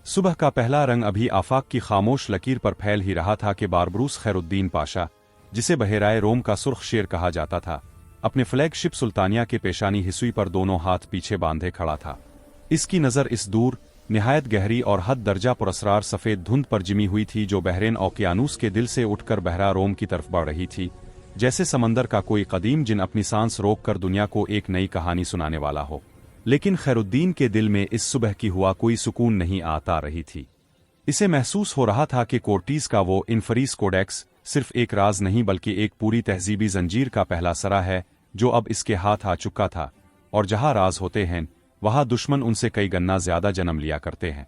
सुबह का पहला रंग अभी आफाक की खामोश लकीर पर फैल ही रहा था कि बारबरूस खैरुद्दीन पाशा, जिसे बहेराए रोम का सुर्ख शेर कहा जाता था, अपने फ्लैगशिप सुल्तानिया के पेशानी हिस्सुई पर दोनों हाथ पीछे बांधे खड़ा था। इसकी नज़र इस दूर, निहायत गहरी और हद दर्जा पुरस्रार सफ़ेद धुंध पर जिमी हुई थी जो बहरेन ओकियानूस के दिल से उठकर बहरा रोम की तरफ बढ़ रही थी, जैसे समंदर का कोई कदीम जिन अपनी सांस रोककर दुनिया को एक नई कहानी सुनाने वाला हो। लेकिन खैरुद्दीन के दिल में इस सुबह की हुआ कोई सुकून नहीं आता रही थी। इसे महसूस हो रहा था कि कोर्टीज का वो इनफरीस कोडेक्स सिर्फ एक राज नहीं बल्कि एक पूरी तहजीबी जंजीर का पहला सरा है जो अब इसके हाथ आ चुका था, और जहां राज होते हैं वहां दुश्मन उनसे कई गन्ना ज्यादा जन्म लिया करते हैं।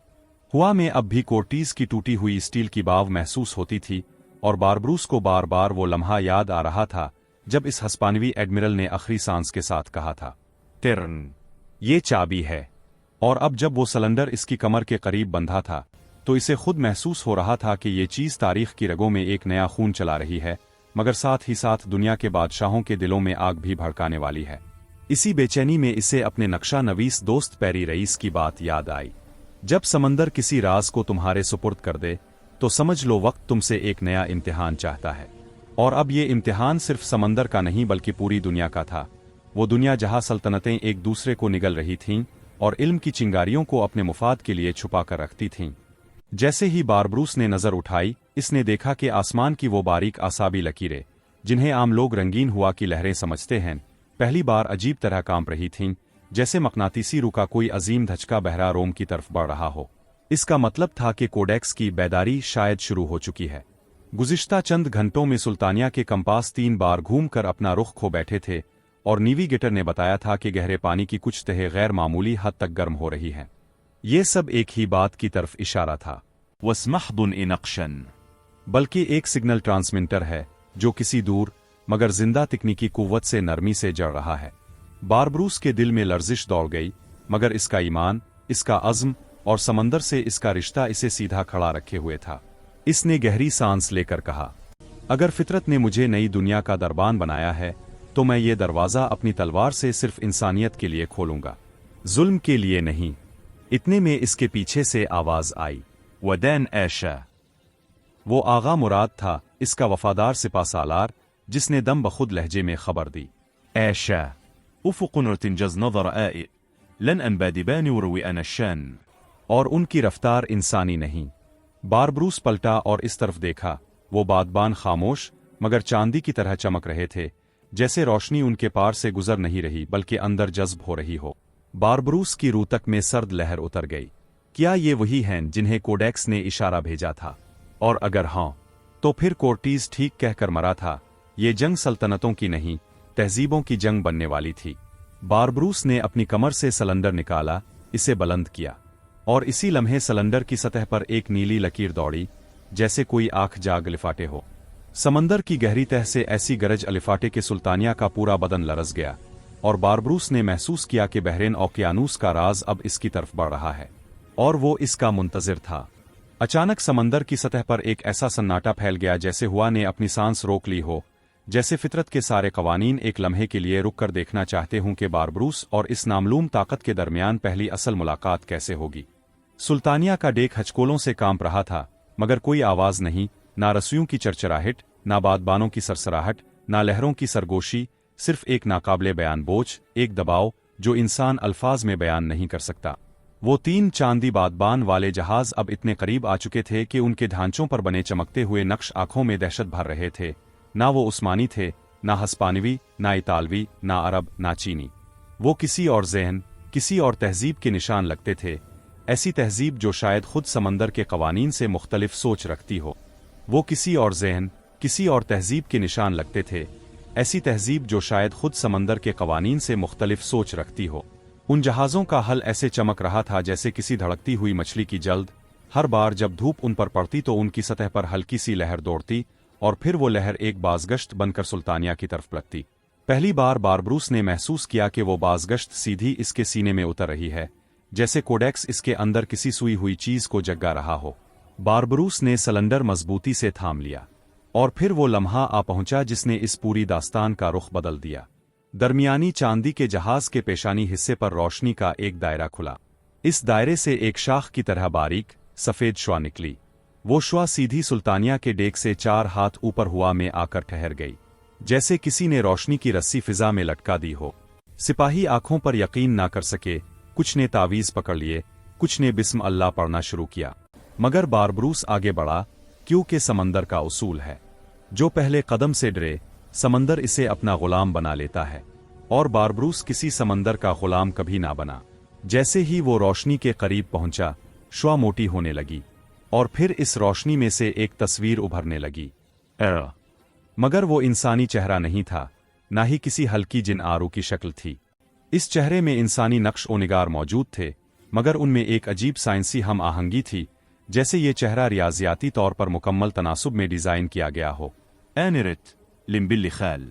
हुआ में अब भी कोर्टीज की टूटी हुई स्टील की बाव महसूस होती थी, और बारबरूस को बार बार वो लम्हा याद आ रहा था जब इस हस्पानवी एडमिरल ने आखिरी सांस के साथ कहा था, तिरन, ये चाबी है। और अब जब वो सिलेंडर इसकी कमर के करीब बंधा था तो इसे खुद महसूस हो रहा था कि ये चीज तारीख की रगों में एक नया खून चला रही है, मगर साथ ही साथ दुनिया के बादशाहों के दिलों में आग भी भड़काने वाली है। इसी बेचैनी में इसे अपने नक्शा नवीस दोस्त पेरी रईस की बात याद आई। जब समंदर किसी राज को तुम्हारे सुपुर्द कर दे तो समझ लो वक्त तुमसे एक नया इम्तिहान चाहता है। और अब ये इम्तिहान सिर्फ समंदर का नहीं बल्कि पूरी दुनिया का था, वो दुनिया जहां सल्तनतें एक दूसरे को निगल रही थीं और इल्म की चिंगारियों को अपने मुफाद के लिए छुपा कर रखती थीं। जैसे ही बारबरूस ने नजर उठाई, इसने देखा कि आसमान की वो बारीक आसाबी लकीरें, जिन्हें आम लोग रंगीन हुआ की लहरें समझते हैं, पहली बार अजीब तरह कांप रही थीं, जैसे मकनातीसी रूह का कोई अजीम धचका बहरा रोम की तरफ बढ़ रहा हो। इसका मतलब था कि कोडेक्स की बेदारी शायद शुरू हो चुकी है। गुज़िश्ता चंद घंटों में सुल्तानिया के कंपास 3 बार घूमकर अपना रुख खो बैठे थे, और नेविगेटर ने बताया था कि गहरे पानी की कुछ तहें गैर मामूली हद तक गर्म हो रही हैं। ये सब एक ही बात की तरफ इशारा था, वस्महदुन इनक्शन, बल्कि एक सिग्नल ट्रांसमिटर है जो किसी दूर मगर जिंदा तकनीकी कुव्वत से नरमी से जड़ रहा है। बारबरूस के दिल में लर्जिश दौड़ गई, मगर इसका ईमान, इसका अज़्म और समंदर से इसका रिश्ता इसे सीधा खड़ा रखे हुए था। इसने गहरी सांस लेकर कहा, अगर फितरत ने मुझे नई दुनिया का दरबान बनाया है तो मैं ये दरवाज़ा अपनी तलवार से सिर्फ इंसानियत के लिए खोलूंगा, जुल्म के लिए नहीं। इतने में इसके पीछे से आवाज आई, वदैन ऐशा। वो आगा मुराद था, इसका वफादार सिपा सालार, जिसने दम बखुद लहजे में खबर दी, ऐशा उफ़ुक़ुन तिंजज़ नज़र आए लन अनबादिबानी वरवी अनशान। और उनकी रफ्तार इंसानी नहीं। बारबरूस पलटा और इस तरफ देखा। वो बादबान खामोश मगर चांदी की तरह चमक रहे थे, जैसे रोशनी उनके पार से गुजर नहीं रही बल्कि अंदर जज्ब हो रही हो। बारबरूस की रूह तक में सर्द लहर उतर गई। क्या ये वही हैं जिन्हें कोडेक्स ने इशारा भेजा था? और अगर हाँ, तो फिर कोर्टीज ठीक कहकर मरा था। ये जंग सल्तनतों की नहीं, तहजीबों की जंग बनने वाली थी। बारबरूस ने अपनी कमर से सिलेंडर निकाला, इसे बुलंद किया, और इसी लम्हे सिलेंडर की सतह पर एक नीली लकीर दौड़ी, जैसे कोई आंख जाग अलिफाटे हो। समंदर की गहरी तह से ऐसी गरज अलिफाटे के सुल्तानिया का पूरा बदन लरस गया, और बारबरूस ने महसूस किया कि बहरेन ओकियानूस का राज अब इसकी तरफ बढ़ रहा है, और वो इसका मुंतजिर था। अचानक समंदर की सतह पर एक ऐसा सन्नाटा फैल गया जैसे हुआ ने अपनी सांस रोक ली हो, जैसे फितरत के सारे कवानीन एक लम्हे के लिए रुक कर देखना चाहते हों कि बारबरूस और इस नामलूम ताकत के दरमियान पहली असल मुलाकात कैसे होगी। सुल्तानिया का डेक हचकोलों से कांप रहा था, मगर कोई आवाज नहीं, ना रस्सियों की चरचराहट, ना बादबानों की सरसराहट, ना लहरों की सरगोशी, सिर्फ एक नाकाबिले बयान बोझ, एक दबाव जो इंसान अल्फाज में बयान नहीं कर सकता। वो 3 चांदी बादबान वाले जहाज अब इतने करीब आ चुके थे कि उनके ढांचों पर बने चमकते हुए नक्श आंखों में दहशत भर रहे थे। ना वो उस्मानी थे, ना हस्पानवी, ना इतालवी, ना अरब, ना चीनी। वो किसी और ज़हन, किसी और तहजीब के निशान लगते थे, ऐसी तहजीब जो शायद खुद समंदर के कवानीन से मुख्तलिफ सोच रखती हो। वो किसी और ज़हन, किसी और तहजीब के निशान लगते थे, ऐसी तहजीब जो शायद खुद समंदर के कवानीन से मुख्तलिफ सोच रखती हो। उन जहाज़ों का हल ऐसे चमक रहा था जैसे किसी धड़कती हुई मछली की जल्द। हर बार जब धूप उन पर पड़ती तो उनकी सतह पर हल्की सी लहर दौड़ती, और फिर वो लहर एक बाज़गश्त बनकर सुल्तानिया की तरफ पलटती। पहली बार बारबरूस ने महसूस किया कि वो बाज़गश्त सीधी इसके सीने में उतर रही है, जैसे कोडेक्स इसके अंदर किसी सुई हुई चीज को जगा रहा हो। बारबरूस ने सिलेंडर मजबूती से थाम लिया, और फिर वो लम्हा आ पहुंचा जिसने इस पूरी दास्तान का रुख बदल दिया। दरमियानी चांदी के जहाज के पेशानी हिस्से पर रोशनी का एक दायरा खुला। इस दायरे से एक शाख की तरह बारीक, सफेद श्वा निकली। वो श्वा सीधी सुल्तानिया के डेक से 4 हाथ ऊपर हुआ में आकर ठहर गई, जैसे किसी ने रोशनी की रस्सी फिजा में लटका दी हो। सिपाही आंखों पर यकीन ना कर सके। कुछ ने तावीज पकड़ लिए, कुछ ने बिस्म अल्लाह पढ़ना शुरू किया। मगर बारबरूस आगे बढ़ा, क्योंकि समंदर का उसूल है, जो पहले कदम से डरे समंदर इसे अपना गुलाम बना लेता है। और बारबरूस किसी समंदर का गुलाम कभी ना बना। जैसे ही वो रोशनी के करीब पहुंचा, श्वा मोटी होने लगी और फिर इस रोशनी में से एक तस्वीर उभरने लगी। मगर वो इंसानी चेहरा नहीं था, ना ही किसी हल्की जिन आरू की शक्ल थी। इस चेहरे में इंसानी नक्श ओ निगार मौजूद थे, मगर उनमें एक अजीब साइंसी हम आहंगी थी, जैसे ये चेहरा रियाजियाती तौर पर मुकम्मल तनासुब में डिजाइन किया गया हो। एनिरत लिम्बिल खैल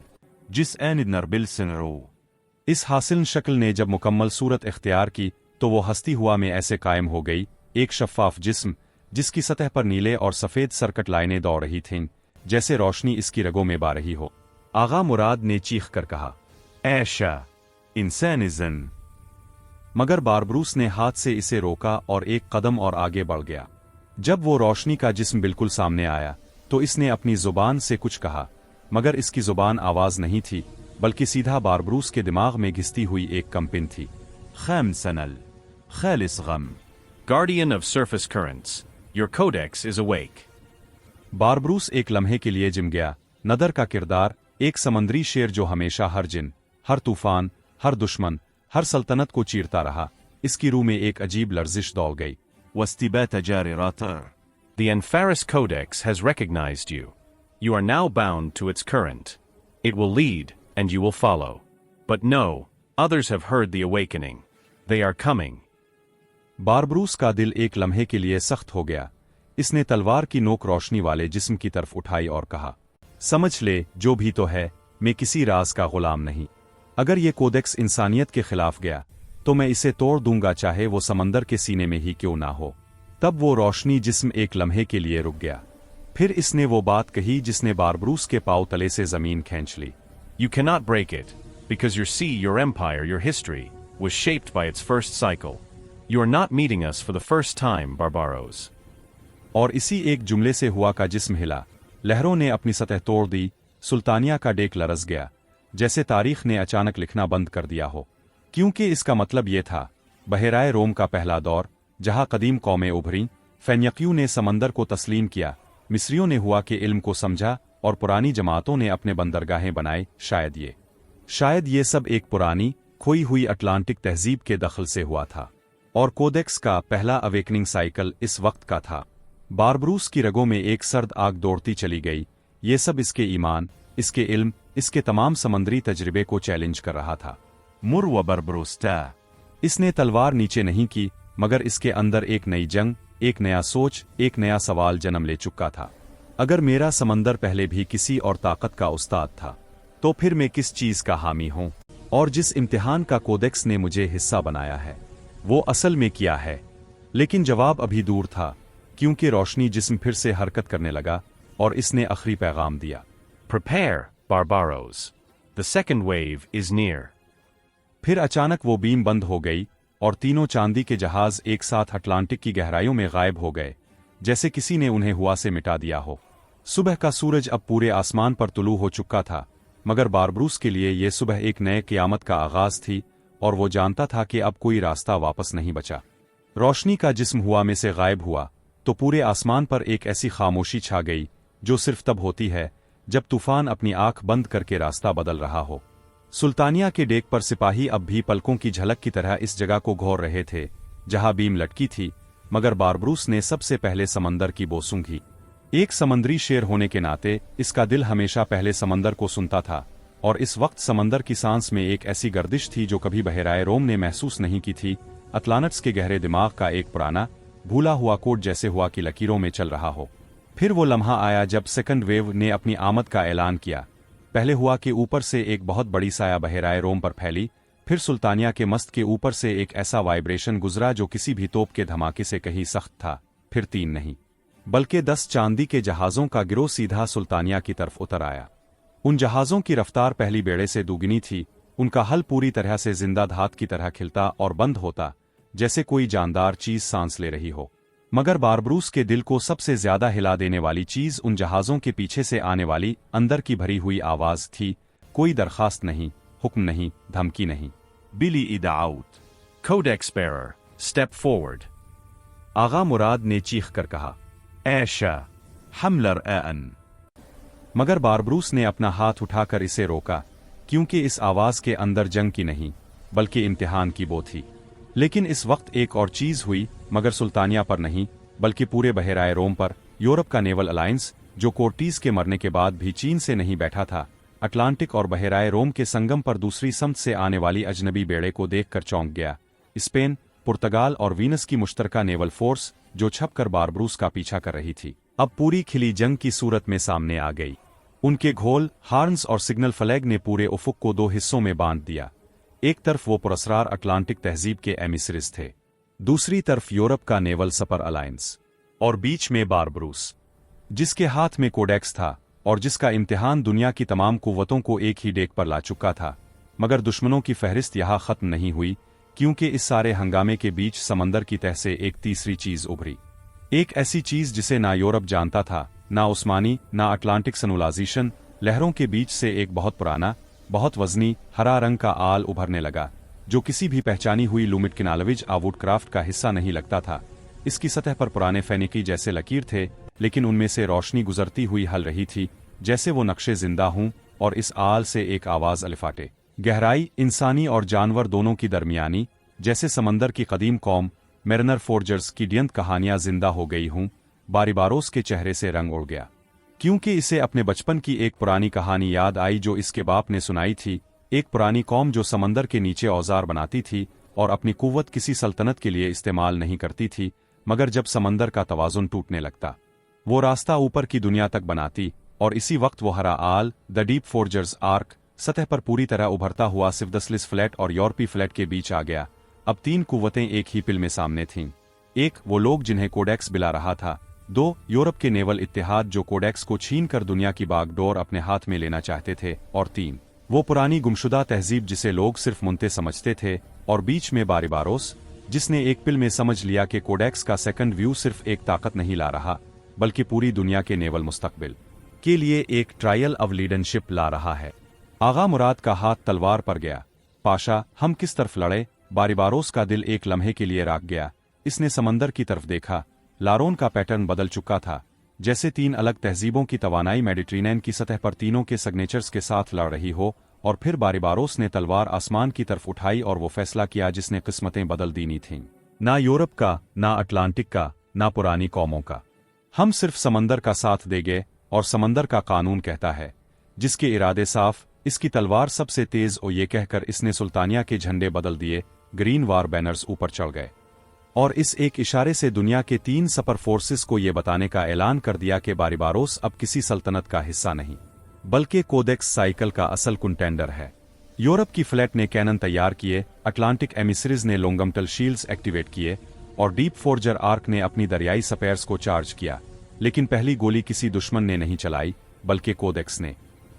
जिस एनिद नरबिल सिनरो। इस हासिल शक्ल ने जब मुकम्मल सूरत इख्तियार की तो वो हस्ती हुआ में ऐसे कायम हो गई, एक शफ़ाफ जिस्म जिसकी सतह पर नीले और सफ़ेद सर्कट लाइनें दौड़ रही थीं, जैसे रोशनी इसकी रगों में बह रही हो। आगा मुराद ने चीख कर कहा, ऐशा इंसानिज़न। मगर बारबरूस ने हाथ से इसे रोका और एक कदम और आगे बढ़ गया। जब वो रोशनी का जिस्म बिल्कुल सामने आया तो इसने अपनी जुबान से कुछ कहा, मगर इसकी जुबान आवाज नहीं थी, बल्कि सीधा बारबरूस के दिमाग में घिसती हुई एक कंपिन थी। खैम सनल खैलिस गम guardian of surface currents, your codex is awake. बारबरूस एक लम्हे के लिए जिम गया। नदर का किरदार एक समंदरी शेर जो हमेशा हर जिन, हर तूफान, हर दुश्मन, हर सल्तनत को चीरता रहा, इसकी रूह में एक अजीब लर्जिश दौड़ गई। वस्तिबत जारिरातर। The Anfaris Codex has recognized you. You are now bound to its current. It will lead, and you will follow. But no, others have heard the awakening. They are coming. बारबरूस का दिल एक लम्हे के लिए सख्त हो गया। इसने तलवार की नोक रोशनी वाले जिस्म की तरफ उठाई और कहा, समझ ले, जो भी तो है, मैं किसी राज का गुलाम नहीं। अगर ये कोडेक्स इंसानियत के खिलाफ गया तो मैं इसे तोड़ दूंगा, चाहे वो समंदर के सीने में ही क्यों ना हो। तब वो रोशनी जिस्म एक लम्हे के लिए रुक गया। फिर इसने वो बात कही जिसने बारबरूस के पांव तले से जमीन खींच ली। You cannot break it, because your empire, your history, was shaped by its first cycle. You are not meeting us for the first time, Barbaros. और इसी एक जुमले से हुआ का जिस्म हिला, लहरों ने अपनी सतह तोड़ दी, सुल्तानिया का डेक लरस गया, जैसे तारीख ने अचानक लिखना बंद कर दिया हो। क्योंकि इसका मतलब ये था, बहराए रोम का पहला दौर, जहां कदीम कौमें उभरी, फेनिकियों ने समंदर को तस्लीम किया, मिस्रियों ने हुआ के इल्म को समझा और पुरानी जमातों ने अपने बंदरगाहें बनाए। शायद ये सब एक पुरानी खोई हुई अटलांटिक तहजीब के दखल से हुआ था। और कोडेक्स का पहला अवेकनिंग साइकिल इस वक्त का था। बारबरूस की रगों में एक सर्द आग दौड़ती चली गई। ये सब इसके ईमान, इसके इल्म, इसके तमाम समंदरी तजर्बे को चैलेंज कर रहा था। मुर व बरबरूस्ता। इसने तलवार नीचे नहीं की, मगर इसके अंदर एक नई जंग, एक नया सोच, एक नया सवाल जन्म ले चुका था। अगर मेरा समंदर पहले भी किसी और ताकत का उस्ताद था, तो फिर मैं किस चीज का हामी हूं? और जिस इम्तिहान का कोडेक्स ने मुझे हिस्सा बनाया है, वो असल में क्या है? लेकिन जवाब अभी दूर था, क्योंकि रोशनी जिस्म फिर से हरकत करने लगा और इसने आखिरी पैगाम दिया, Prepare, Barbaros. The second wave is near. फिर अचानक वो बीम बंद हो गई और तीनों चांदी के जहाज एक साथ अटलांटिक की गहराइयों में गायब हो गए, जैसे किसी ने उन्हें हुआ से मिटा दिया हो। सुबह का सूरज अब पूरे आसमान पर तुलू हो चुका था, मगर बारबरूस के लिए यह सुबह एक नए क़यामत का आगाज थी और वो जानता था कि अब कोई रास्ता वापस नहीं बचा। रोशनी का जिस्म हुआ में से गायब हुआ तो पूरे आसमान पर एक ऐसी खामोशी छा गई जो सिर्फ तब होती है जब तूफान अपनी आंख बंद करके रास्ता बदल रहा हो। सुल्तानिया के डेक पर सिपाही अब भी पलकों की झलक की तरह इस जगह को घोर रहे थे जहां बीम लटकी थी, मगर बारबरूस ने सबसे पहले समंदर की बो सूंघी। एक समंदरी शेर होने के नाते इसका दिल हमेशा पहले समंदर को सुनता था, और इस वक्त समंदर की सांस में एक ऐसी गर्दिश थी जो कभी बहराए रोम ने महसूस नहीं की थी। अटलांटिस के गहरे दिमाग का एक पुराना भूला हुआ कोड जैसे हुआ की लकीरों में चल रहा हो। फिर वो लम्हा आया जब सेकंड वेव ने अपनी आमद का ऐलान किया। पहले हुआ के ऊपर से एक बहुत बड़ी साया बहराए रोम पर फैली, फिर सुल्तानिया के मस्त के ऊपर से एक ऐसा वाइब्रेशन गुजरा जो किसी भी तोप के धमाके से कहीं सख्त था। फिर 3 नहीं बल्कि 10 चांदी के जहाज़ों का गिरोह सीधा सुल्तानिया की तरफ उतर आया। उन जहाज़ों की रफ्तार पहली बेड़े से दुगनी थी। उनका हल पूरी तरह से जिंदा धात की तरह खिलता और बंद होता, जैसे कोई जानदार चीज सांस ले रही हो। मगर बारबरूस के दिल को सबसे ज्यादा हिला देने वाली चीज उन जहाजों के पीछे से आने वाली अंदर की भरी हुई आवाज थी। कोई दरखास्त नहीं, हुक्म नहीं, धमकी नहीं। Billy ida out. Codex bearer, step forward. आगा मुराद ने चीख कर कहा, Asha, hamlar aan. मगर बारबरूस ने अपना हाथ उठाकर इसे रोका, क्योंकि इस आवाज के अंदर जंग की नहीं बल्कि इम्तिहान की वो थी। लेकिन इस वक्त एक और चीज हुई, मगर सुल्तानिया पर नहीं बल्कि पूरे बहराए रोम पर। यूरोप का नेवल अलायंस, जो कोर्टीज के मरने के बाद भी चीन से नहीं बैठा था, अटलांटिक और बहराए रोम के संगम पर दूसरी समत से आने वाली अजनबी बेड़े को देखकर चौंक गया। स्पेन, पुर्तगाल और वीनस की मुश्तरका नेवल फोर्स, जो छपकर बारबरूस का पीछा कर रही थी, अब पूरी खिली जंग की सूरत में सामने आ गई। उनके घोल, हार्न्स और सिग्नल फ्लैग ने पूरे उफुक को दो हिस्सों में बांट दिया। एक तरफ वो पुरस्रार अटलांटिक तहजीब के एमिसरीज थे, दूसरी तरफ यूरोप का नेवल सपर अलायंस, और बीच में बारबरूस, जिसके हाथ में कोडेक्स था और जिसका इम्तिहान दुनिया की तमाम कुव्वतों को एक ही डेक पर ला चुका था। मगर दुश्मनों की फहरिस्त यहाँ खत्म नहीं हुई, क्योंकि इस सारे हंगामे के बीच समंदर की तह से एक तीसरी चीज उभरी। एक ऐसी चीज जिसे ना यूरोप जानता था, ना उस्मानी, ना अटलांटिक सनुलाइजेशन। लहरों के बीच से एक बहुत पुराना, बहुत वजनी, हरा रंग का आल उभरने लगा, जो किसी भी पहचानी हुई लुमिटकिनालविज वुडक्राफ्ट का हिस्सा नहीं लगता था। इसकी सतह पर पुराने फेनिकी जैसे लकीर थे, लेकिन उनमें से रोशनी गुजरती हुई हल रही थी, जैसे वो नक्शे जिंदा हों। और इस आल से एक आवाज अलिफाटे गहराई, इंसानी और जानवर दोनों की दरमियानी, जैसे समंदर की कदीम कौम मेरिनर फोर्जर्स की डियंत कहानियां जिंदा हो गई हूं। बारिबारोस के चेहरे से रंग उड़ गया, क्योंकि इसे अपने बचपन की एक पुरानी कहानी याद आई जो इसके बाप ने सुनाई थी। एक पुरानी कौम जो समंदर के नीचे औजार बनाती थी और अपनी कुव्वत किसी सल्तनत के लिए इस्तेमाल नहीं करती थी, मगर जब समंदर का तवाजुन टूटने लगता, वो रास्ता ऊपर की दुनिया तक बनाती। और इसी वक्त वो हरा आल, द डीप फोर्जर्स आर्क, सतह पर पूरी तरह उभरता हुआ सिवदसलिस फ्लैट और यूरोपी फ्लैट के बीच आ गया। अब तीन कुव्वतें एक ही पिल में सामने थीं। एक, वो लोग जिन्हें कोडेक्स बिला रहा था। दो, यूरोप के नेवल इत्तेहाद जो कोडेक्स को छीन कर दुनिया की बागडोर अपने हाथ में लेना चाहते थे। और तीन, वो पुरानी गुमशुदा तहजीब जिसे लोग सिर्फ मुंते समझते थे। और बीच में बारिबारोस, जिसने एक पिल में समझ लिया कि कोडेक्स का सेकंड व्यू सिर्फ एक ताकत नहीं ला रहा, बल्कि पूरी दुनिया के नेवल मुस्तकबिल के लिए एक ट्रायल ऑफ लीडरशिप ला रहा है। आगा मुराद का हाथ तलवार पर गया। पाशा, हम किस तरफ लड़े? बारिबारोस का दिल एक लम्हे के लिए राग गया। इसने समंदर की तरफ देखा। लारोन का पैटर्न बदल चुका था, जैसे तीन अलग तहजीबों की तवानाई मेडिट्रेनियन की सतह पर तीनों के सिग्नेचर्स के साथ लड़ रही हो। और फिर बारिबारोस ने तलवार आसमान की तरफ उठाई और वो फैसला किया जिसने किस्मतें बदल दीनी थीं। ना यूरोप का, ना अटलांटिक का, ना पुरानी कौमों का। हम सिर्फ समंदर का साथ देंगे, और समंदर का कानून कहता है, जिसके इरादे साफ, इसकी तलवार सबसे तेज। और ये कहकर इसने सुल्तानिया के झंडे बदल दिए। ग्रीन वार बैनर्स ऊपर चढ़ गए और इस एक इशारे से दुनिया के तीन सपर फोर्सेस को ये बताने का ऐलान कर दिया कि बारिबारोस अब किसी सल्तनत का हिस्सा नहीं, बल्कि कोडेक्स साइकिल का असल कंटेंडर है। यूरोप की फ्लैट ने कैनन तैयार किए, अटलांटिक एमिसरीज ने लोंगमटल शील्ड्स एक्टिवेट किए और डीप फोर्जर आर्क ने अपनी दरियाई सपेयर्स को चार्ज किया। लेकिन पहली गोली किसी दुश्मन ने नहीं चलाई, बल्कि कोडेक्स ने,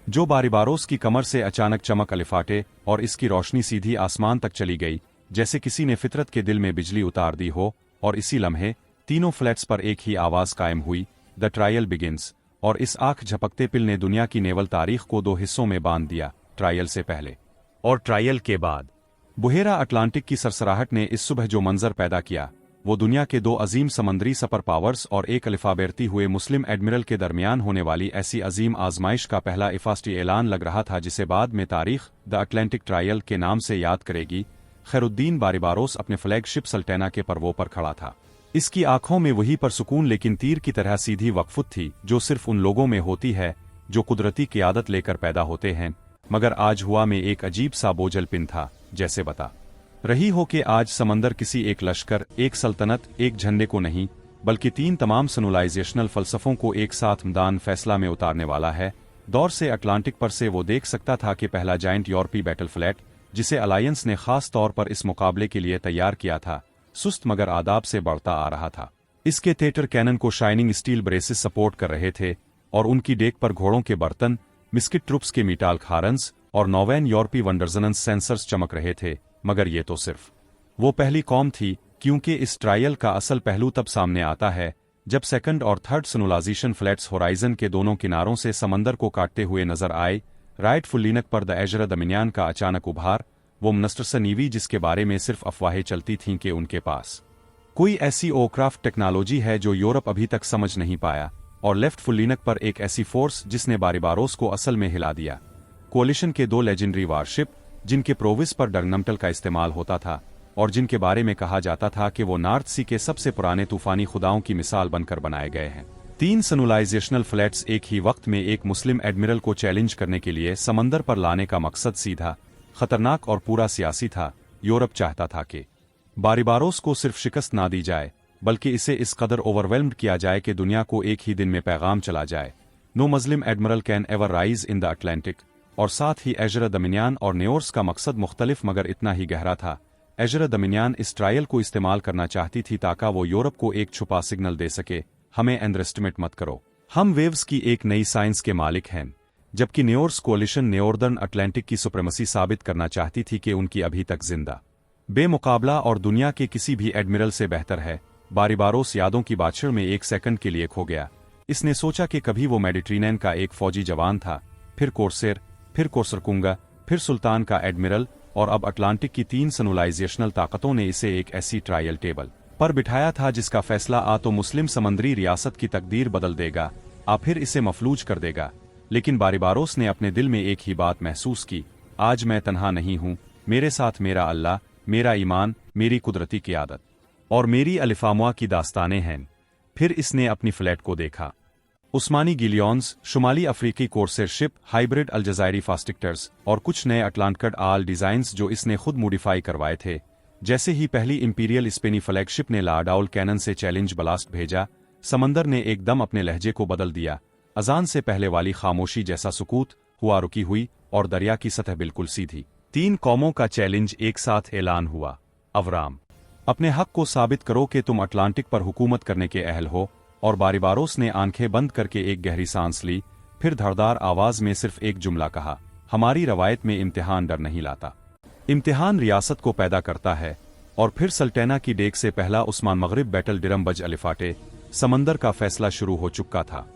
जो बारिबारोस की कमर से अचानक चमक अलिफाटे और इसकी रोशनी सीधी आसमान तक चली गई, जैसे किसी ने फितरत के दिल में बिजली उतार दी हो। और इसी लम्हे तीनों फ्लैट्स पर एक ही आवाज कायम हुई, द ट्रायल बिगिंस। और इस आंख झपकते पिल ने दुनिया की नेवल तारीख को दो हिस्सों में बांध दिया, ट्रायल से पहले और ट्रायल के बाद। बुहेरा अटलांटिक की सरसराहट ने इस सुबह जो मंजर पैदा किया, वो दुनिया के दो अजीम समंदरी सपर पावर्स और एक अलिफाबेरती हुए मुस्लिम एडमिरल के दरमियान होने वाली ऐसी अजीम आजमाइश का पहला इफास्टी ऐलान लग रहा था, जिसे बाद में तारीख द अटलांटिक ट्रायल के नाम से याद करेगी। खैरुद्दीन बारिबारोस अपने फ्लैगशिप सल्टेना के परवों पर खड़ा था। इसकी आंखों में वही परसुकून लेकिन तीर की तरह सीधी वक्फुत थी, जो सिर्फ उन लोगों में होती है जो कुदरती क़ियादत लेकर पैदा होते हैं। मगर आज हुआ में एक अजीब सा बोझल पिन था, जैसे बता रही हो कि आज समंदर किसी एक लश्कर, एक सल्तनत, एक झंडे को नहीं, बल्कि तीन तमाम सनुलाइजेशनल फलसफों को एक साथ मैदान फैसला में उतारने वाला है। दौर से अटलांटिक पर से वो देख सकता था कि पहला जायंट यूरोपी बैटल फ्लैट, जिसे अलायंस ने खास तौर पर इस मुकाबले के लिए तैयार किया था, सुस्त मगर आदाब से बढ़ता आ रहा था। इसके थिएटर कैनन को शाइनिंग स्टील ब्रेसेस सपोर्ट कर रहे थे और उनकी डेक पर घोड़ों के बर्तन, मिस्किट ट्रुप्स के मीटाल खारन्स और नौवैन यूरोपी वंडरजनस सेंसर्स चमक रहे थे। मगर ये तो सिर्फ वो पहली कौम थी क्योंकि इस ट्रायल का असल पहलू तब सामने आता है जब सेकंड और थर्ड सोनलाइजेशन फ्लैट्स होराइजन के दोनों किनारों से समंदर को काटते हुए नजर आए। राइट फुल्लिनक पर द एजरा दमिनियान का अचानक उभार, वो मनस्टरसनीवी जिसके बारे में सिर्फ अफवाहें चलती थीं कि उनके पास कोई ऐसी ओक्राफ्ट टेक्नोलॉजी है जो यूरोप अभी तक समझ नहीं पाया, और लेफ्ट फुल्लिनक पर एक ऐसी फोर्स जिसने बारिबारोस को असल में हिला दिया। कोलिशन के दो लेजेंडरी वारशिप जिनके प्रोविस पर डर्गनमटल का इस्तेमाल होता था और जिनके बारे में कहा जाता था कि वो नॉर्थ सी के सबसे पुराने तूफानी खुदाओं की मिसाल बनकर बनाए गए हैं। 3 सनुलाइजेशनल फ्लैट्स एक ही वक्त में एक मुस्लिम एडमिरल को चैलेंज करने के लिए समंदर पर लाने का मकसद सीधा, खतरनाक और पूरा सियासी था। यूरोप चाहता था कि बारिबारोस को सिर्फ शिकस्त ना दी जाए, बल्कि इसे इस कदर ओवरवेल्म्ड किया जाए कि दुनिया को एक ही दिन में पैगाम चला जाए, no Muslim admiral can ever rise in the Atlantic. और साथ ही एजरा दमिनियान और नेओर्स का मकसद मुख्तलिफ मगर इतना ही गहरा था। एजरा दमिनियान इस ट्रायल को इस्तेमाल करना चाहती थी ताकि वो यूरोप को एक छुपा सिग्नल दे सके, हमें अंडरएस्टिमेट मत करो, हम वेव्स की एक नई साइंस के मालिक हैं। जबकि नेओर्स कोलिशन नॉर्दर्न अटलांटिक की सुप्रीमेसी साबित करना चाहती थी कि उनकी अभी तक जिंदा बेमुकाबला और दुनिया के किसी भी एडमिरल से बेहतर है। बारिबारोस यादों की बादशाह में एक सेकंड के लिए खो गया। इसने सोचा कि कभी वो मेडिट्रेनियन का एक फौजी जवान था, फिर कोर्सेर, फिर कोर्सरकुंगा, फिर सुल्तान का एडमिरल, और अब अटलांटिक की 3 सनुलाइजेशनल ताकतों ने इसे एक ऐसी ट्रायल टेबल पर बिठाया था जिसका फैसला आ तो मुस्लिम समंदरी रियासत की तकदीर बदल देगा, आ फिर इसे मफलूज कर देगा। लेकिन बारिबारोस ने अपने दिल में एक ही बात महसूस की, आज मैं तन्हा नहीं हूं, मेरे साथ मेरा अल्लाह, मेरा ईमान, मेरी कुदरती क़ियादत और मेरी अलिफामुआ की दास्तानें हैं। फिर इसने अपनी फ्लैट को देखा। उस्मानी गिलियॉन्स, शुमाली अफ्रीकी कोर्सेर शिप, हाइब्रिड अलजायरी फास्टिक्टर्स और कुछ नए अटलांटिक आल डिजाइन्स जो इसने खुद मॉडिफाई करवाए थे। जैसे ही पहली इंपीरियल स्पेनी फ्लैगशिप ने लाडाउल कैनन से चैलेंज ब्लास्ट भेजा, समंदर ने एकदम अपने लहजे को बदल दिया। अजान से पहले वाली खामोशी जैसा सुकूत हुआ रुकी हुई और दरिया की सतह बिल्कुल सीधी। 3 कौमों का चैलेंज एक साथ ऐलान हुआ। अवराम, अपने हक को साबित करो कि तुम अटलांटिक पर हुकूमत करने के अहल हो। और बारिबारोस ने आंखें बंद करके एक गहरी सांस ली, फिर धड़धार आवाज में सिर्फ एक जुमला कहा, हमारी रवायत में इम्तिहान डर नहीं लाता, इम्तिहान रियासत को पैदा करता है। और फिर सल्टेना की डेक से पहला उस्मान मगरिब बैटल डिरम बज अलिफाटे, समंदर का फैसला शुरू हो चुका था।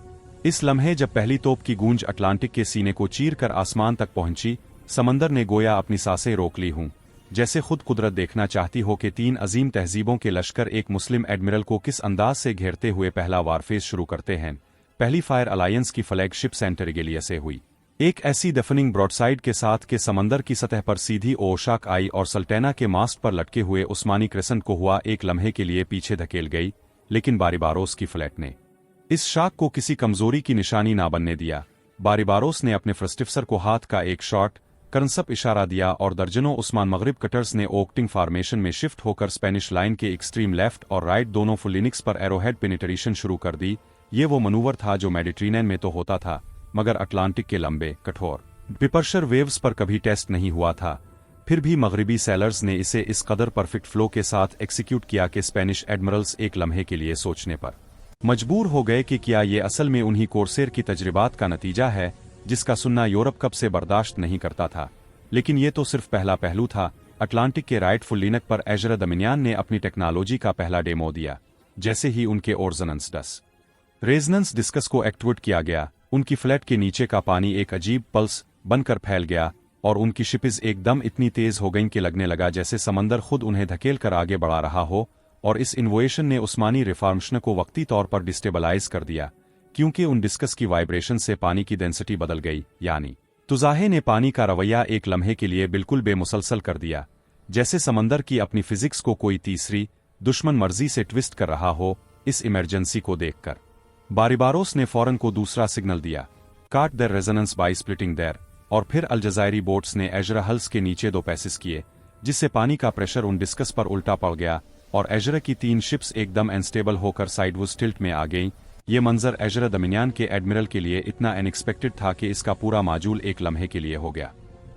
इस लम्हे जब पहली तोप की गूंज अटलांटिक के सीने को चीर कर आसमान तक पहुंची, समंदर ने गोया अपनी सांसें रोक ली हूं, जैसे खुद कुदरत देखना चाहती हो कि 3 अजीम तहजीबों के लश्कर एक मुस्लिम एडमिरल को किस अंदाज से घेरते हुए पहला वारफेज शुरू करते हैं। पहली फायर अलायंस की फ्लैगशिप सेंट रिगेलिया से हुई एक ऐसी डफनिंग ब्रॉडसाइड के साथ कि समंदर की सतह पर सीधी ओशाक आई और सल्टेना के मास्ट पर लटके हुए उस्मानी क्रेसेंट को हुआ एक लम्हे के लिए पीछे धकेल गई। लेकिन बारिबारोस की फ्लैट ने इस शाक को किसी कमजोरी की निशानी ना बनने दिया। बारिबारोस ने अपने फ्रस्टिफसर को हाथ का एक शॉट करनसप इशारा दिया और दर्जनों उस्मान मगरिब कटर्स ने ओक्टिंग फार्मेशन में शिफ्ट होकर स्पेनिश लाइन के एक्सट्रीम लेफ्ट और राइट दोनों फुलिनिक्स पर एरोहेड पेनिट्रेशन शुरू कर दी। ये वो मनूवर था जो मेडिट्रेनियन में तो होता था, मगर अटलांटिक के लंबे, कठोर पिपर्शर वेव्स पर कभी टेस्ट नहीं हुआ था। फिर भी मगरिबी सेलर्स ने इसे इस कदर परफेक्ट फ्लो के साथ एक्सिक्यूट किया कि स्पेनिश एडमिरल्स एक लम्हे के लिए सोचने पर मजबूर हो गए कि क्या ये असल में उन्हीं कोर्सेर की तजर्बात का नतीजा है जिसका सुनना यूरोप कब से बर्दाश्त नहीं करता था। लेकिन ये तो सिर्फ पहला पहलू था। अटलांटिक के राइट फुल्लिनक पर एजरा दमिनियान ने अपनी टेक्नोलॉजी का पहला डेमो दिया। जैसे ही उनके ओर्जनंस रेजनेंस डिस्कस को एक्टिवेट किया गया, उनकी फ्लैट के नीचे का पानी एक अजीब पल्स बनकर फैल गया और उनकी शिपिज एकदम इतनी तेज हो गईं कि लगने लगा जैसे समंदर खुद उन्हें धकेल कर आगे बढ़ा रहा हो। और इस इन्वोएशन ने उस्मानी रिफॉर्मेशन को वक्ती तौर पर डिस्टेबलाइज कर दिया, क्योंकि उन डिस्कस की वाइब्रेशन से पानी की डेंसिटी बदल गई। यानी तुजाहे ने पानी का रवैया एक लम्हे के लिए बिल्कुल बेमुसलसल कर दिया, जैसे समंदर की अपनी फिजिक्स को कोई तीसरी दुश्मन मर्जी से ट्विस्ट कर रहा हो। इस इमरजेंसी को देखकर बारिबारोस ने फौरन को दूसरा सिग्नल दिया, काट their resonance by splitting their. और फिर अलजायरी बोट्स ने एजरा हल्स के नीचे 2 पैसेस किए, जिससे पानी का प्रेशर उन डिस्कस पर उल्टा पड़ गया और एजरा की 3 शिप्स एकदम अनस्टेबल होकर साइडवॉज टिल्ट में आ गईं। ये मंजर एजरा दमिनियान के एडमिरल के लिए इतना अनएक्सपेक्टेड था कि इसका पूरा माजूल एक लम्हे के लिए हो गया।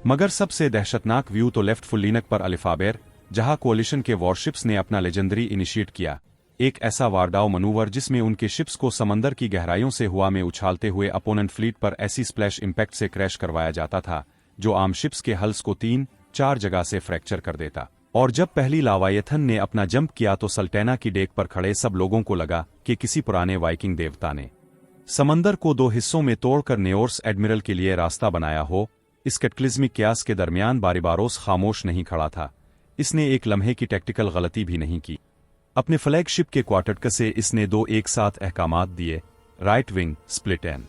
मगर सबसे दहशतनाक व्यू तो लेफ्ट फुल्लिनक पर अलिफाबेर, जहां कोलिशन के वॉरशिप्स ने अपना लेजेंडरी इनिशिएट किया, एक ऐसा वारडाव मनूवर जिसमें उनके शिप्स को समंदर की गहराइयों से हवा में उछालते हुए अपोनेंट फ्लीट पर ऐसी स्प्लैश इंपैक्ट से क्रैश करवाया जाता था जो आम शिप्स के हल्स को 3-4 जगह से फ्रैक्चर कर देता। और जब पहली लावायथन ने अपना जंप किया तो सल्टेना की डेक पर खड़े सब लोगों को लगा कि किसी पुराने वाइकिंग देवता ने समंदर को दो हिस्सों में तोड़कर नेओर्स एडमिरल के लिए रास्ता बनाया हो। इस कैटक्लिज्मिक क्यास के दरमियान बारिबारोस खामोश नहीं खड़ा था। इसने एक लम्हे की टैक्टिकल गलती भी नहीं की। अपने फ्लैगशिप के क्वार्टर से इसने दो एक साथ अहकामात दिए, right wing split and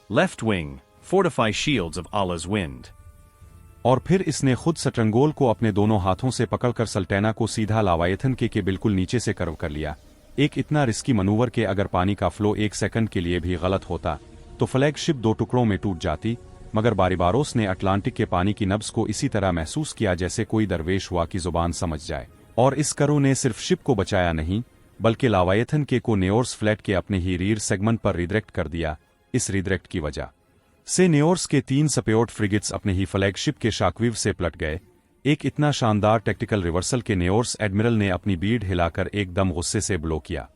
Left wing, fortify shields of Allah's wind. और फिर इसने खुद सट्रंगोल को अपने दोनों हाथों से पकड़कर सल्टेना को सीधा लावायथन के बिल्कुल नीचे से कर्व कर लिया। एक इतना रिस्की मनूवर के अगर पानी का फ्लो एक सेकंड के लिए भी गलत होता तो फ्लैगशिप दो टुकड़ों में टूट जाती, मगर बारिबारोस ने अटलांटिक के पानी की नब्ज को इसी तरह महसूस किया जैसे कोई दरवेश हुआ की जुबान समझ जाए, और इस करो ने सिर्फ शिप को बचाया नहीं बल्कि लावायथन को नेओर्स फ्लैट के अपने ही रीर सेगमेंट पर रिडायरेक्ट कर दिया। इस रिडायरेक्ट की वजह से नेओर्स के 3 सपोर्ट फ्रिगेट्स अपने ही फ्लैगशिप के शाकवीव से पलट गए। एक इतना शानदार टेक्टिकल रिवर्सल के नेओर्स एडमिरल ने अपनी बीड हिलाकर एकदम गुस्से से ब्लो किया।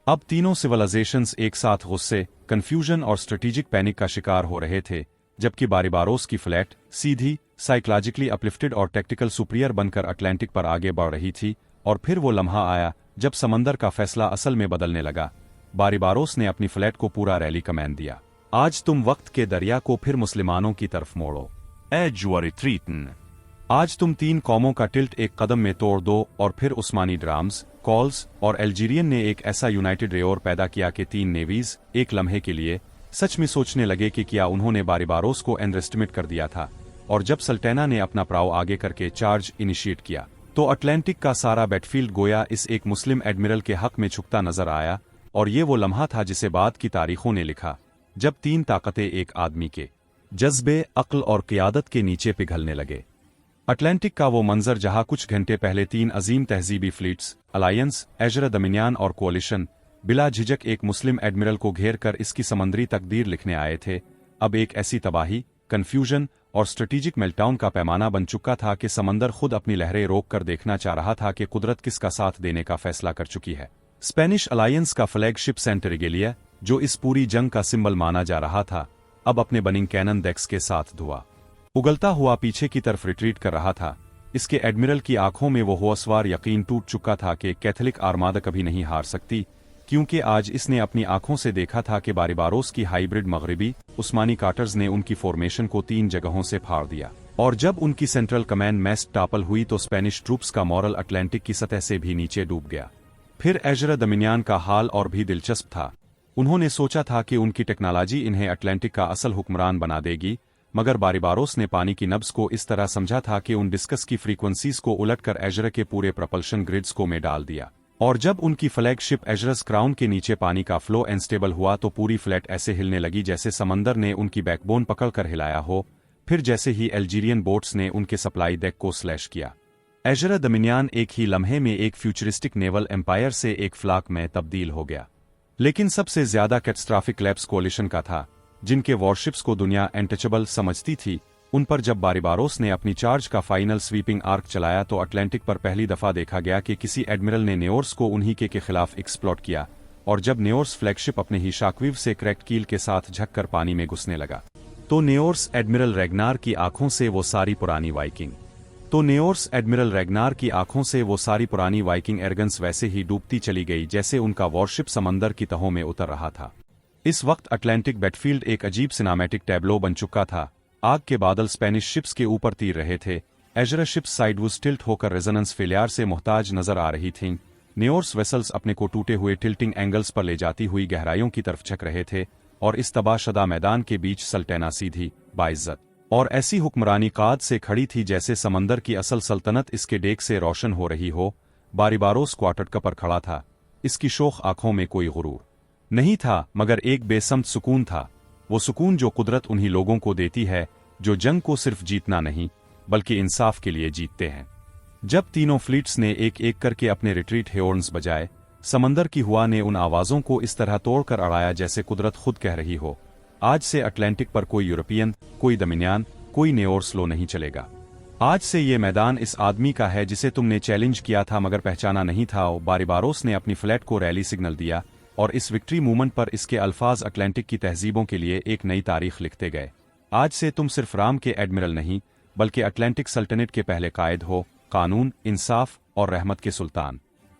अब तीनों सिविलाइजेशंस एक साथ गुस्से, कंफ्यूजन और स्ट्रेटेजिक पैनिक का शिकार हो रहे थे, जबकि बारिबारोस की फ्लैट सीधी, साइकोलॉजिकली अपलिफ्टेड और टेक्टिकल सुपीरियर बनकर अटलांटिक पर आगे बढ़ रही थी। और फिर वो लम्हा आया जब समंदर का फैसला असल में बदलने लगा। बारिबारोस ने अपनी फ्लैट को पूरा रैली कमांड दिया, आज तुम वक्त के दरिया को फिर मुसलमानों की तरफ मोड़ो, Edge war retreaten. आज तुम 3 कौमों का टिल्ट एक कदम में तोड़ दो। और फिर उस्मानी ड्राम्स, कॉल्स और अल्जीरियन ने एक ऐसा यूनाइटेड रेयोर पैदा किया कि 3 नेवीज एक लम्हे के लिए सच में सोचने लगे कि क्या उन्होंने बारिबारोस को अंडरएस्टिमेट कर दिया था। और जब सल्टेना ने अपना प्राव आगे करके चार्ज इनिशिएट किया तो अटलांटिक का सारा बैटफील्ड गोया इस एक मुस्लिम एडमिरल के हक में झुकता नजर आया। और ये वो लम्हा था जिसे बाद की तारीखों ने लिखा, जब 3 ताकतें एक आदमी के जज्बे, अक्ल और क़ियादत के नीचे पिघलने लगे। अटलांटिक का वो मंजर जहां कुछ घंटे पहले 3 अजीम तहजीबी फ्लीट्स, अलायंस, एजरा दमिनियान और कोalition बिला झिझक एक मुस्लिम एडमिरल को घेर कर इसकी समंदरी तकदीर लिखने आए थे, अब एक ऐसी तबाही, कन्फ्यूजन और स्ट्रेटेजिक मेल्टडाउन का पैमाना बन चुका था कि समंदर खुद अपनी लहरें रोक कर देखना चाह रहा था कि कुदरत किसका साथ देने का फैसला कर चुकी है। स्पेनिश अलायंस का फ्लैगशिप सेंट रिगेलिया, जो इस पूरी जंग का सिंबल माना जा रहा था, अब अपने बनिंग कैनन डेक्स के साथ धुआं उगलता हुआ पीछे की तरफ रिट्रीट कर रहा था। इसके एडमिरल की आंखों में वो होशवार यकीन टूट चुका था कि कैथोलिक आर्मादा कभी नहीं हार सकती, क्योंकि आज इसने अपनी आंखों से देखा था कि बारिबारोस की हाइब्रिड मगरिबी उस्मानी कार्टर्स ने उनकी फॉर्मेशन को 3 जगहों से फाड़ दिया। और जब उनकी सेंट्रल कमांड मैस्ट टापल हुई तो स्पेनिश ट्रूप्स का मॉरल अटलांटिक की सतह से भी नीचे डूब गया। फिर एजरा दमिनियान का हाल और भी दिलचस्प था। उन्होंने सोचा था कि उनकी टेक्नोलॉजी इन्हें अटलांटिक का असल हुक्मरान बना देगी, मगर बारिबारोस ने पानी की नब्ज को इस तरह समझा था कि उन डिस्कस की फ्रीक्वेंसीज को उलटकर एजरा के पूरे प्रपल्शन ग्रिड्स को में डाल दिया। और जब उनकी फ्लैगशिप एजरस क्राउन के नीचे पानी का फ्लो अनस्टेबल हुआ तो पूरी फ्लैट ऐसे हिलने लगी जैसे समंदर ने उनकी बैकबोन पकड़कर हिलाया हो। फिर जैसे ही अल्जीरियन बोट्स ने उनके सप्लाई डेक को स्लैश किया, एजरा दमिनियान एक ही लम्हे में एक फ्यूचरिस्टिक नेवल एम्पायर से एक फ्लाक में तब्दील हो गया। लेकिन सबसे ज्यादा कैटास्ट्रॉफिक लैप्स कोalition का था, जिनके वॉरशिप्स को दुनिया अनटचेबल समझती थी। उन पर जब बारिबारोस ने अपनी चार्ज का फाइनल स्वीपिंग आर्क चलाया तो अटलांटिक पर पहली दफा देखा गया कि किसी एडमिरल ने नेओर्स को उन्हीं के खिलाफ एक्सप्लॉट किया। और जब नेओर्स फ्लैगशिप अपने ही शाकवीव से क्रैक्ड कील के साथ झककर पानी में घुसने लगा तो नेओर्स एडमिरल रैग्नार की आंखों से वो सारी पुरानी वाइकिंग एरगन्स वैसे ही डूबती चली गई जैसे उनका वॉरशिप समंदर की तहों में उतर रहा था। इस वक्त अटलांटिक बैटफील्ड एक अजीब सिनेमैटिक टैब्लो बन चुका था। आग के बादल स्पेनिश शिप्स के ऊपर तीर रहे थे। एजरा शिप्स साइडवूज टिल्ट होकर रेजोनेंस फेलियर से मुहताज नजर आ रही थीं। नेओर्स वेसल्स अपने को टूटे हुए टिल्टिंग एंगल्स पर ले जाती हुई गहराइयों की तरफ झक रहे थे। और इस तबाहशुदा मैदान के बीच सल्टेना सीधी, बाइज्जत और ऐसी हुक्मरानी काद से खड़ी थी जैसे समंदर की असल सल्तनत इसके डेक से रोशन हो रही हो। बारिबारोस क्वार्टर पर खड़ा था। इसकी शोख आंखों में कोई गुरूर नहीं था, मगर एक बेसम्त सुकून था। वो सुकून जो कुदरत उन्हीं लोगों को देती है जो जंग को सिर्फ जीतना नहीं बल्कि इंसाफ के लिए जीतते हैं। जब तीनों फ्लीट्स ने एक एक करके अपने रिट्रीट हॉर्न्स बजाए, समंदर की हुआ ने उन आवाजों को इस तरह तोड़कर अड़ाया जैसे कुदरत खुद कह रही हो, आज से अटलांटिक पर कोई यूरोपियन, कोई दमिनियान, कोई नेओर्स लो नहीं चलेगा। आज से ये मैदान इस आदमी का है जिसे तुमने चैलेंज किया था मगर पहचाना नहीं था। बारिबारोस ने अपनी फ्लैट को रैली सिग्नल दिया और इस विक्ट्री मूवमेंट पर इसके अल्फाज अटलांटिक की तहजीबों के लिए एक नई तारीख लिखते गए। आज से तुम सिर्फ राम के एडमिरल नहीं बल्कि अटलांटिक सल्तनत के पहले कायद हो, कानून, इंसाफ और रहमत के सुल्तान।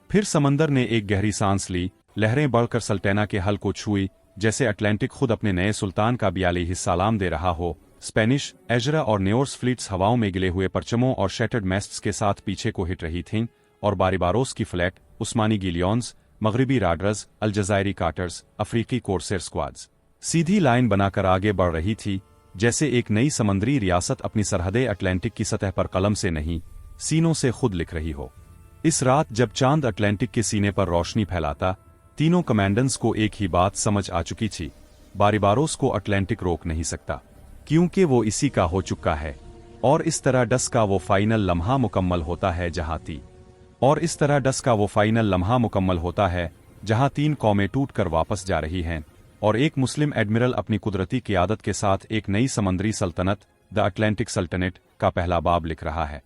फिर समंदर ने एक गहरी सांस ली, लहरें बढ़कर सल्टेना के हल को छुई, जैसे अटलांटिक खुद अपने नए सुल्तान का बियाली सलाम दे रहा हो। स्पेनिश, एजरा और न्योर्स फ्लीट्स हवाओं में गिले हुए परचमों और शैटर्ड मैस्ट्स के साथ पीछे को हिट रही थीं, और बारिबारोस की फ्लैट, उस्मानी गिलियॉन्स, मगरिबी राडर्स, अलजायरी काटर्स, अफ्रीकी कोर्सेर स्क्वाड्स सीधी लाइन बनाकर आगे बढ़ रही थी, जैसे एक नई समंदरी रियासत अपनी सरहदें अटलांटिक की सतह पर कलम से नहीं, सीनों से खुद लिख रही हो। इस रात जब चांद अटलांटिक के सीने पर रोशनी फैलाता, तीनों कमांडेंट्स को एक ही बात समझ आ चुकी थी, बारिबारोस को अटलांटिक रोक नहीं सकता, क्योंकि वो इसी का हो चुका है। और इस तरह डस का वो फाइनल लम्हा मुकम्मल होता है जहां तीन कौमें टूटकर वापस जा रही हैं, और एक मुस्लिम एडमिरल अपनी कुदरती क़ियादत के साथ एक नई समंदरी सल्तनत, द अटलांटिक सल्तनत, का पहला बाब लिख रहा है।